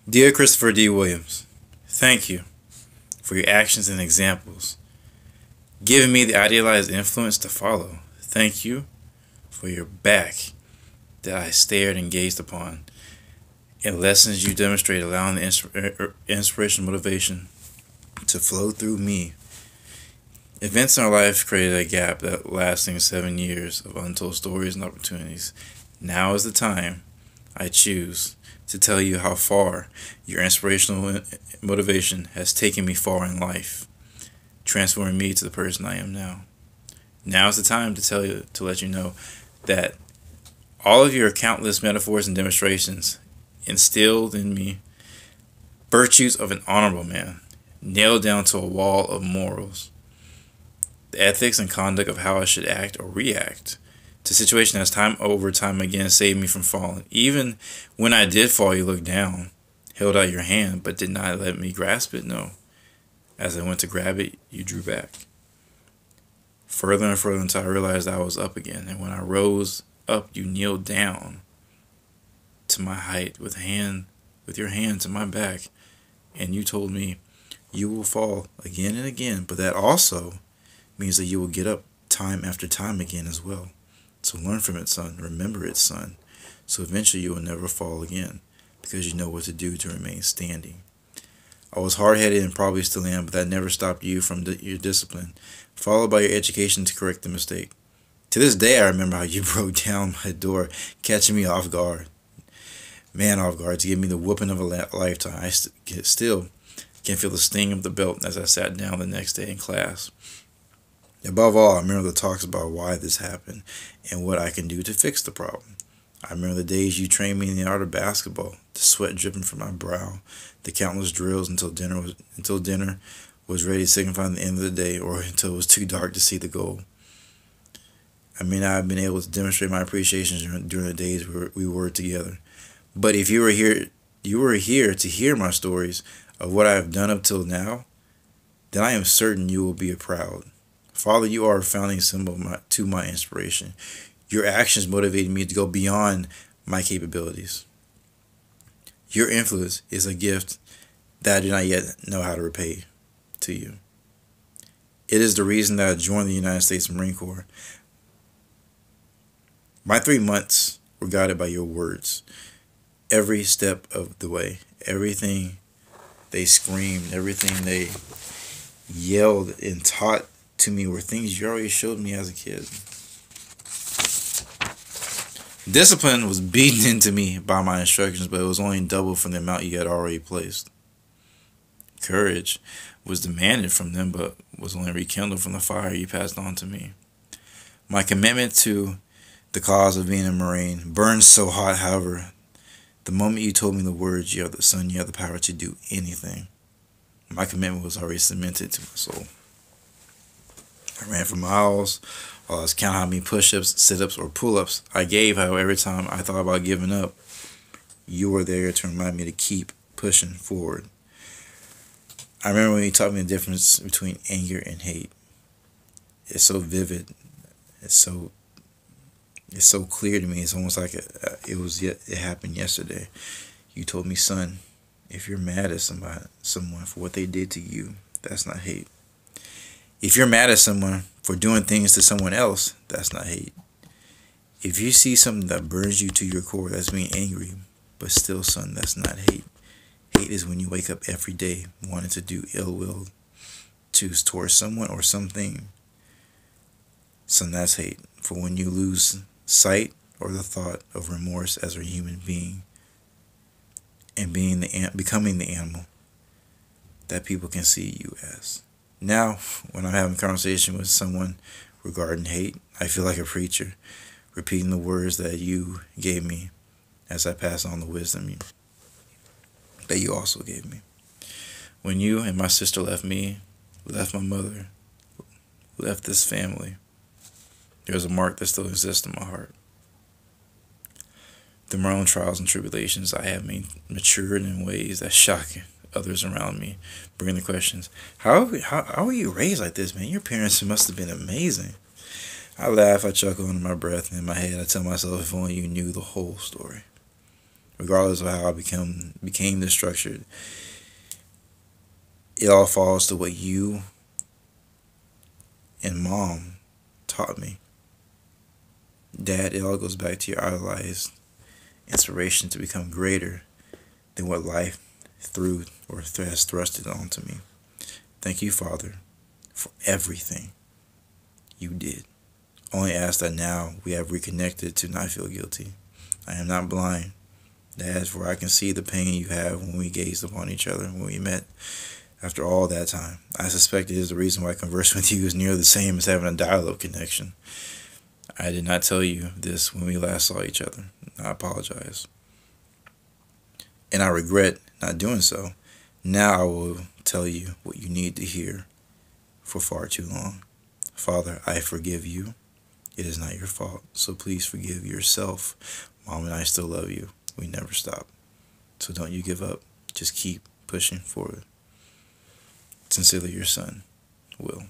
Dear Christopher D. Williams, thank you for your actions and examples, giving me the idealized influence to follow. Thank you for your back that I stared and gazed upon, and lessons you demonstrate, allowing the inspiration and motivation to flow through me. Events in our life created a gap that lasting 7 years of untold stories and opportunities. Now is the time I choose to tell you how far your inspirational motivation has taken me far in life, transforming me to the person I am now. Now is the time to let you know that all of your countless metaphors and demonstrations instilled in me virtues of an honorable man, nailed down to a wall of morals, the ethics and conduct of how I should act or react to situations as time over time again saved me from falling. Even when I did fall, you looked down, held out your hand, but did not let me grasp it. No. As I went to grab it, you drew back. Further and further until I realized I was up again. And when I rose up, you kneeled down to my height with your hand to my back. And you told me, you will fall again and again, but that also means that you will get up time after time again as well. So learn from it, son. Remember it, son. So eventually you will never fall again because you know what to do to remain standing. I was hard-headed and probably still am, but that never stopped you from your discipline, followed by your education to correct the mistake. To this day, I remember how you broke down my door, catching me off guard. Man off guard, to give me the whooping of a lifetime. I still can feel the sting of the belt as I sat down the next day in class. Above all, I remember the talks about why this happened and what I can do to fix the problem. I remember the days you trained me in the art of basketball, the sweat dripping from my brow, the countless drills until dinner was ready, signifying the end of the day, or until it was too dark to see the goal. I may not have been able to demonstrate my appreciation during the days we were together, but if you were here to hear my stories of what I have done up till now, then I am certain you will be proud. Father, you are a founding symbol to my inspiration. Your actions motivated me to go beyond my capabilities. Your influence is a gift that I do not yet know how to repay to you. It is the reason that I joined the United States Marine Corps. My 3 months were guided by your words. Every step of the way, everything they screamed, everything they yelled and taught to me were things you already showed me as a kid. Discipline was beaten into me by my instructions, but it was only double from the amount you had already placed. Courage was demanded from them, but was only rekindled from the fire you passed on to me. My commitment to the cause of being a Marine burned so hot, however, the moment you told me the words, you have the power to do anything, my commitment was already cemented to my soul. I ran for miles while I was counting how many push-ups, sit-ups, or pull-ups I gave. However, every time I thought about giving up, you were there to remind me to keep pushing forward. I remember when you taught me the difference between anger and hate. It's so vivid. It's so clear to me. It's almost like it happened yesterday. You told me, son, if you're mad at someone for what they did to you, that's not hate. If you're mad at someone for doing things to someone else, that's not hate. If you see something that burns you to your core, that's being angry. But still, son, that's not hate. Hate is when you wake up every day wanting to do ill will towards someone or something. Son, that's hate. For when you lose sight or the thought of remorse as a human being and becoming the animal that people can see you as. Now, when I'm having a conversation with someone regarding hate, I feel like a preacher, repeating the words that you gave me as I pass on the wisdom that you also gave me. When you and my sister left me, left my mother, left this family, there's a mark that still exists in my heart. Through my own trials and tribulations, I have matured in ways that shock others around me, bringing the questions, how were you raised like this, man? Your parents must have been amazing. I laugh, I chuckle under my breath, and in my head I tell myself, if only you knew the whole story. regardless of how I became this structured, it all falls to what you and mom taught me. Dad, it all goes back to your idolized inspiration to become greater than what life threw or has thrusted onto me. Thank you, Father, for everything you did. Only ask that now we have reconnected to not feel guilty. I am not blind. That is where I can see the pain you have when we gazed upon each other, when we met after all that time. I suspect it is the reason why conversing with you is nearly the same as having a dial-up connection. I did not tell you this when we last saw each other. I apologize. And I regret not doing so. Now I will tell you what you need to hear for far too long. Father, I forgive you. It is not your fault, so please forgive yourself. Mom and I still love you. We never stop. So don't you give up. Just keep pushing forward. Sincerely, your son, Will.